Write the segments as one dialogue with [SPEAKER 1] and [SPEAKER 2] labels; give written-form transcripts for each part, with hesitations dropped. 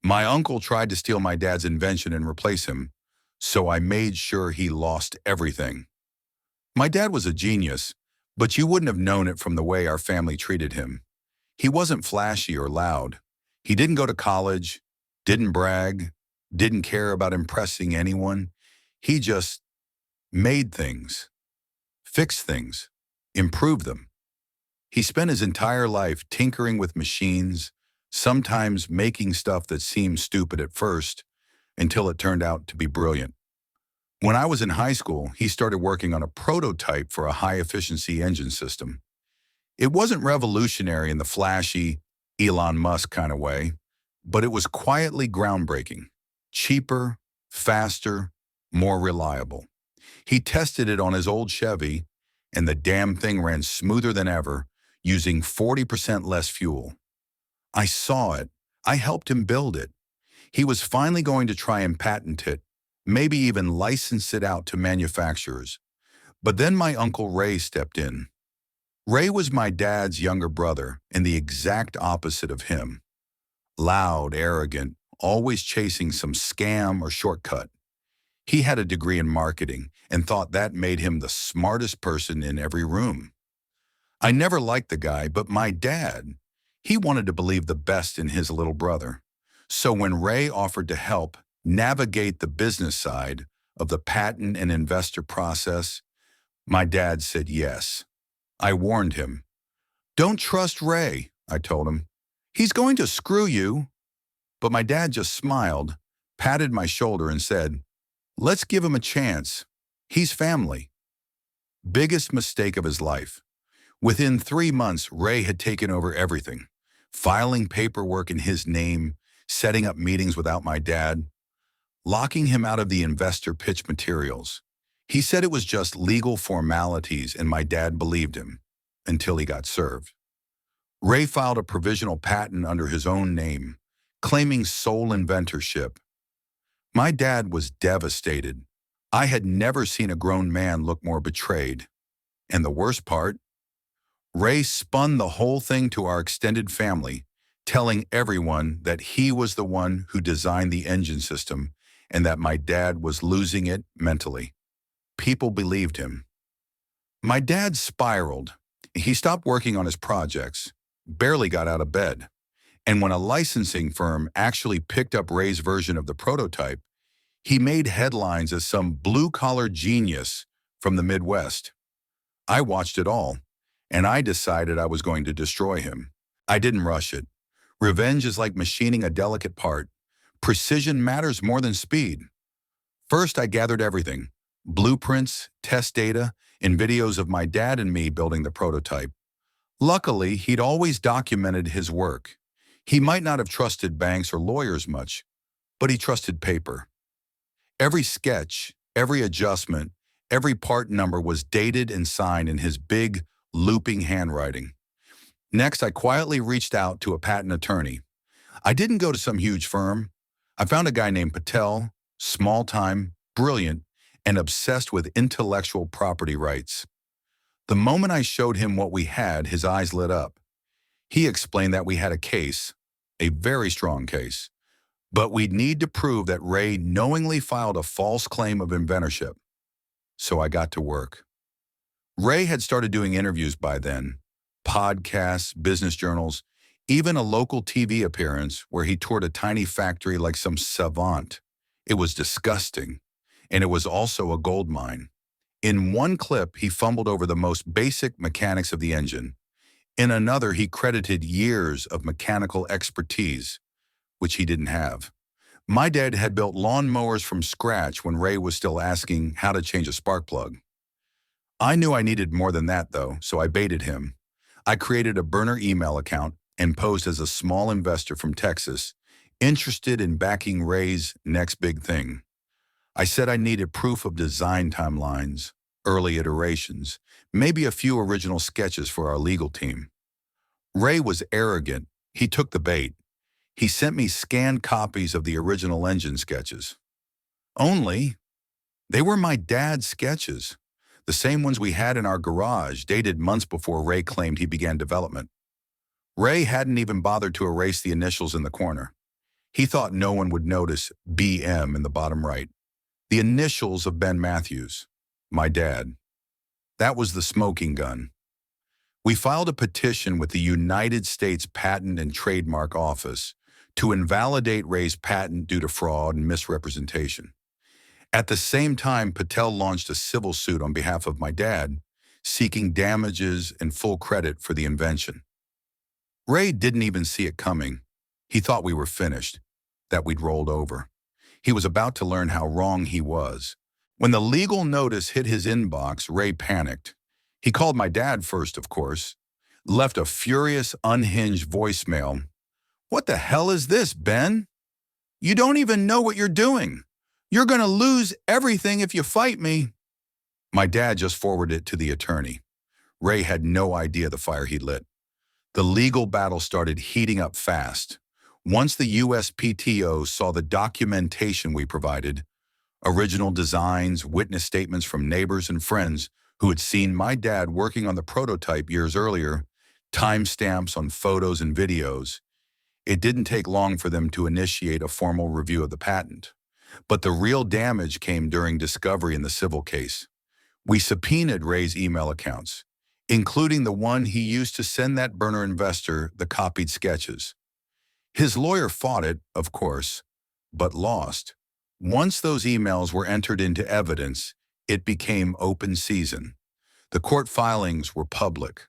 [SPEAKER 1] My uncle tried to steal my dad's invention and replace him, so I made sure he lost everything. My dad was a genius, but you wouldn't have known it from the way our family treated him. He wasn't flashy or loud. He didn't go to college, didn't brag, didn't care about impressing anyone. He just made things, fixed things, improved them. He spent his entire life tinkering with machines, sometimes making stuff that seemed stupid at first until it turned out to be brilliant. When I was in high school, he started working on a prototype for a high-efficiency engine system. It wasn't revolutionary in the flashy, Elon Musk kind of way, but it was quietly groundbreaking, cheaper, faster, more reliable. He tested it on his old Chevy, and the damn thing ran smoother than ever, using 40% less fuel. I saw it. I helped him build it. He was finally going to try and patent it, maybe even license it out to manufacturers. But then my Uncle Ray stepped in. Ray was my dad's younger brother and the exact opposite of him. Loud, arrogant, always chasing some scam or shortcut. He had a degree in marketing and thought that made him the smartest person in every room. I never liked the guy, but my dad, he wanted to believe the best in his little brother. So when Ray offered to help navigate the business side of the patent and investor process, my dad said yes. I warned him. "Don't trust Ray," I told him. "He's going to screw you." But my dad just smiled, patted my shoulder and said, "Let's give him a chance. He's family." Biggest mistake of his life. Within 3 months, Ray had taken over everything, filing paperwork in his name, setting up meetings without my dad, locking him out of the investor pitch materials. He said it was just legal formalities, and my dad believed him, until he got served. Ray filed a provisional patent under his own name, claiming sole inventorship. My dad was devastated. I had never seen a grown man look more betrayed. And the worst part, Ray spun the whole thing to our extended family, telling everyone that he was the one who designed the engine system and that my dad was losing it mentally. People believed him. My dad spiraled. He stopped working on his projects, barely got out of bed. And when a licensing firm actually picked up Ray's version of the prototype, he made headlines as some blue-collar genius from the Midwest. I watched it all, and I decided I was going to destroy him. I didn't rush it. Revenge is like machining a delicate part. Precision matters more than speed. First, I gathered everything: blueprints, test data, and videos of my dad and me building the prototype. Luckily, he'd always documented his work. He might not have trusted banks or lawyers much, but he trusted paper. Every sketch, every adjustment, every part number was dated and signed in his big, looping handwriting. Next, I quietly reached out to a patent attorney. I didn't go to some huge firm. I found a guy named Patel, small-time, brilliant, and obsessed with intellectual property rights. The moment I showed him what we had, his eyes lit up. He explained that we had a case, a very strong case, but we'd need to prove that Ray knowingly filed a false claim of inventorship. So I got to work. Ray had started doing interviews by then, podcasts, business journals, even a local TV appearance where he toured a tiny factory like some savant. It was disgusting, and it was also a gold mine. In one clip, he fumbled over the most basic mechanics of the engine. In another, he credited years of mechanical expertise, which he didn't have. My dad had built lawn mowers from scratch when Ray was still asking how to change a spark plug. I knew I needed more than that, though, so I baited him. I created a burner email account and posed as a small investor from Texas, interested in backing Ray's next big thing. I said I needed proof of design timelines, early iterations, maybe a few original sketches for our legal team. Ray was arrogant. He took the bait. He sent me scanned copies of the original engine sketches. Only, they were my dad's sketches, the same ones we had in our garage, dated months before Ray claimed he began development. Ray hadn't even bothered to erase the initials in the corner. He thought no one would notice BM in the bottom right, the initials of Ben Matthews, my dad. That was the smoking gun. We filed a petition with the United States Patent and Trademark Office to invalidate Ray's patent due to fraud and misrepresentation. At the same time, Patel launched a civil suit on behalf of my dad, seeking damages and full credit for the invention. Ray didn't even see it coming. He thought we were finished, that we'd rolled over. He was about to learn how wrong he was. When the legal notice hit his inbox, Ray panicked. He called my dad first, of course, left a furious, unhinged voicemail. "What the hell is this, Ben? You don't even know what you're doing. You're going to lose everything if you fight me." My dad just forwarded it to the attorney. Ray had no idea the fire he lit. The legal battle started heating up fast. Once the USPTO saw the documentation we provided, original designs, witness statements from neighbors and friends who had seen my dad working on the prototype years earlier, timestamps on photos and videos, it didn't take long for them to initiate a formal review of the patent. But the real damage came during discovery in the civil case. We subpoenaed Ray's email accounts, including the one he used to send that burner investor the copied sketches. His lawyer fought it, of course, but lost. Once those emails were entered into evidence, it became open season. The court filings were public.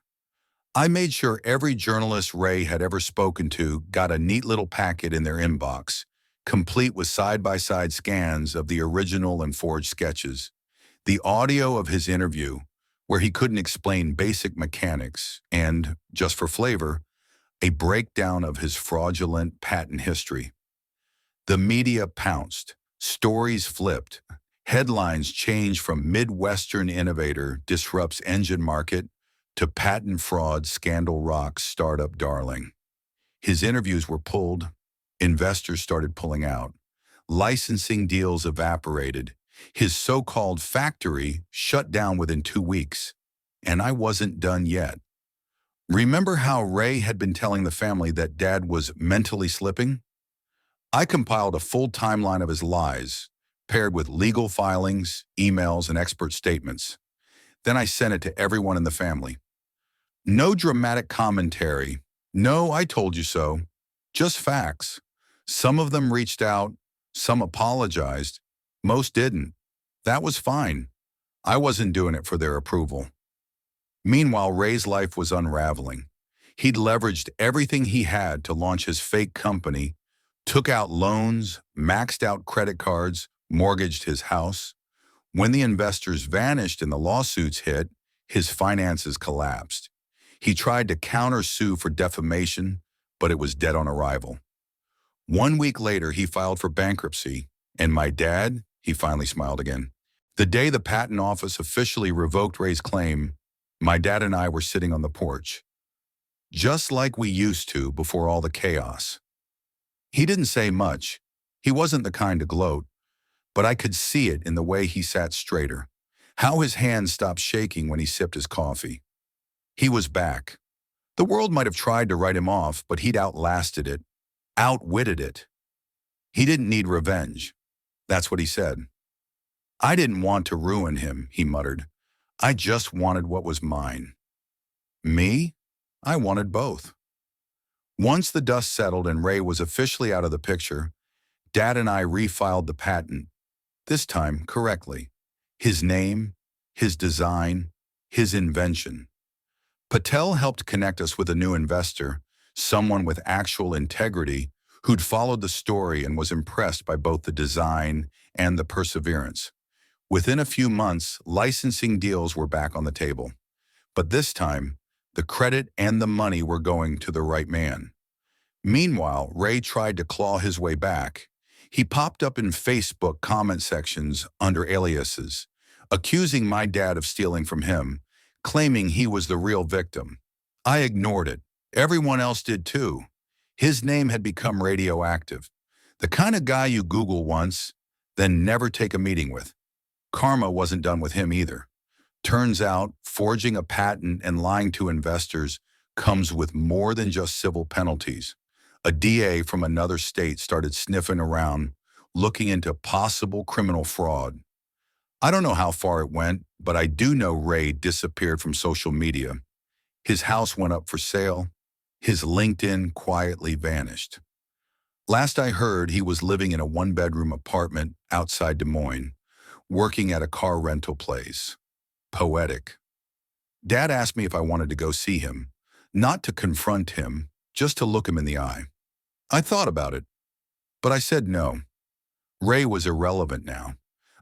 [SPEAKER 1] I made sure every journalist Ray had ever spoken to got a neat little packet in their inbox, complete with side-by-side scans of the original and forged sketches, the audio of his interview, where he couldn't explain basic mechanics, and, just for flavor, a breakdown of his fraudulent patent history. The media pounced. Stories flipped. Headlines changed from Midwestern innovator disrupts engine market to patent fraud scandal rocks startup darling. His interviews were pulled. Investors started pulling out. Licensing deals evaporated. His so-called factory shut down within 2 weeks. And I wasn't done yet. Remember how Ray had been telling the family that Dad was mentally slipping? I compiled a full timeline of his lies, paired with legal filings, emails, and expert statements. Then I sent it to everyone in the family. No dramatic commentary. No, I told you so. Just facts. Some of them reached out, some apologized, most didn't. That was fine. I wasn't doing it for their approval. Meanwhile, Ray's life was unraveling. He'd leveraged everything he had to launch his fake company, took out loans, maxed out credit cards, mortgaged his house. When the investors vanished and the lawsuits hit, his finances collapsed. He tried to countersue for defamation, but it was dead on arrival. 1 week later, he filed for bankruptcy, and my dad, he finally smiled again. The day the patent office officially revoked Ray's claim, my dad and I were sitting on the porch, just like we used to before all the chaos. He didn't say much. He wasn't the kind to gloat, but I could see it in the way he sat straighter, how his hands stopped shaking when he sipped his coffee. He was back. The world might have tried to write him off, but he'd outlasted it, outwitted it. He didn't need revenge. That's what he said. I didn't want to ruin him, he muttered. I just wanted what was mine. Me? I wanted both. Once the dust settled and Ray was officially out of the picture, Dad and I refiled the patent, this time correctly. His name, his design, his invention. Patel helped connect us with a new investor, someone with actual integrity who'd followed the story and was impressed by both the design and the perseverance. Within a few months, licensing deals were back on the table. But this time, the credit and the money were going to the right man. Meanwhile, Ray tried to claw his way back. He popped up in Facebook comment sections under aliases, accusing my dad of stealing from him, claiming he was the real victim. I ignored it. Everyone else did too. His name had become radioactive. The kind of guy you Google once, then never take a meeting with. Karma wasn't done with him either. Turns out, forging a patent and lying to investors comes with more than just civil penalties. A DA from another state started sniffing around, looking into possible criminal fraud. I don't know how far it went, but I do know Ray disappeared from social media. His house went up for sale. His LinkedIn quietly vanished. Last I heard, he was living in a one-bedroom apartment outside Des Moines, working at a car rental place. Poetic. Dad asked me if I wanted to go see him, not to confront him, just to look him in the eye. I thought about it, but I said no. Ray was irrelevant now,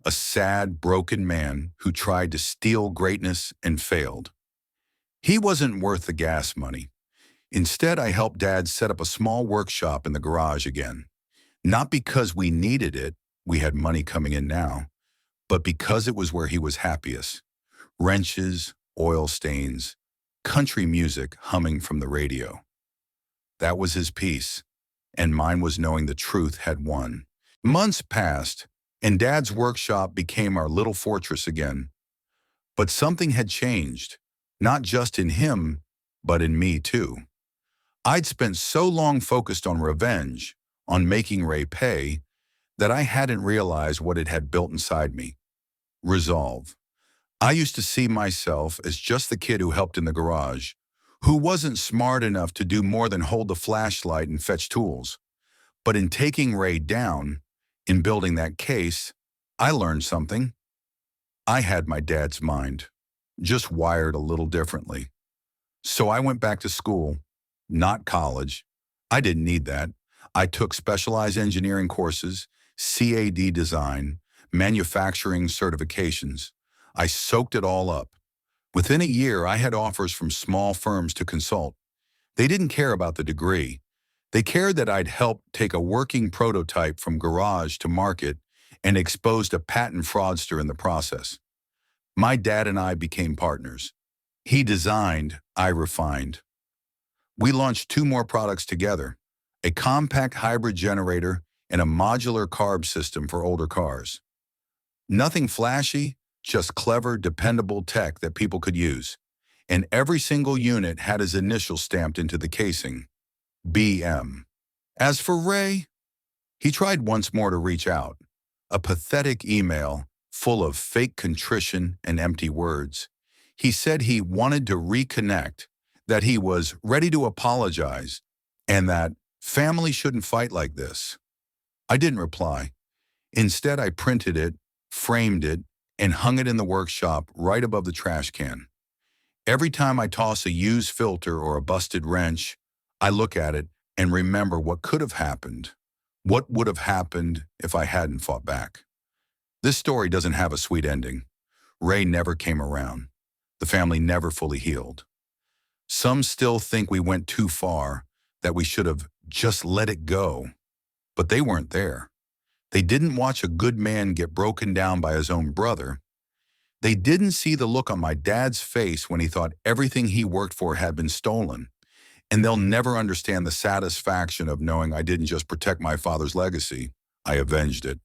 [SPEAKER 1] a sad, broken man who tried to steal greatness and failed. He wasn't worth the gas money. Instead, I helped Dad set up a small workshop in the garage again. Not because we needed it, we had money coming in now, but because it was where he was happiest. Wrenches, oil stains, country music humming from the radio. That was his peace, and mine was knowing the truth had won. Months passed, and Dad's workshop became our little fortress again. But something had changed, not just in him, but in me too. I'd spent so long focused on revenge, on making Ray pay, that I hadn't realized what it had built inside me. Resolve. I used to see myself as just the kid who helped in the garage, who wasn't smart enough to do more than hold the flashlight and fetch tools. But in taking Ray down, in building that case, I learned something. I had my dad's mind, just wired a little differently. So I went back to school, not college. I didn't need that. I took specialized engineering courses, CAD design, manufacturing certifications. I soaked it all up. Within a year, I had offers from small firms to consult. They didn't care about the degree. They cared that I'd helped take a working prototype from garage to market and exposed a patent fraudster in the process. My dad and I became partners. He designed, I refined. We launched 2 more products together, a compact hybrid generator and a modular carb system for older cars. Nothing flashy, just clever, dependable tech that people could use. And every single unit had his initials stamped into the casing. BM. As for Ray, he tried once more to reach out. A pathetic email full of fake contrition and empty words. He said he wanted to reconnect, that he was ready to apologize, and that family shouldn't fight like this. I didn't reply. Instead, I printed it, framed it, and hung it in the workshop right above the trash can. Every time I toss a used filter or a busted wrench, I look at it and remember what could have happened, what would have happened if I hadn't fought back. This story doesn't have a sweet ending. Ray never came around. The family never fully healed. Some still think we went too far, that we should have just let it go. But they weren't there. They didn't watch a good man get broken down by his own brother. They didn't see the look on my dad's face when he thought everything he worked for had been stolen. And they'll never understand the satisfaction of knowing I didn't just protect my father's legacy, I avenged it.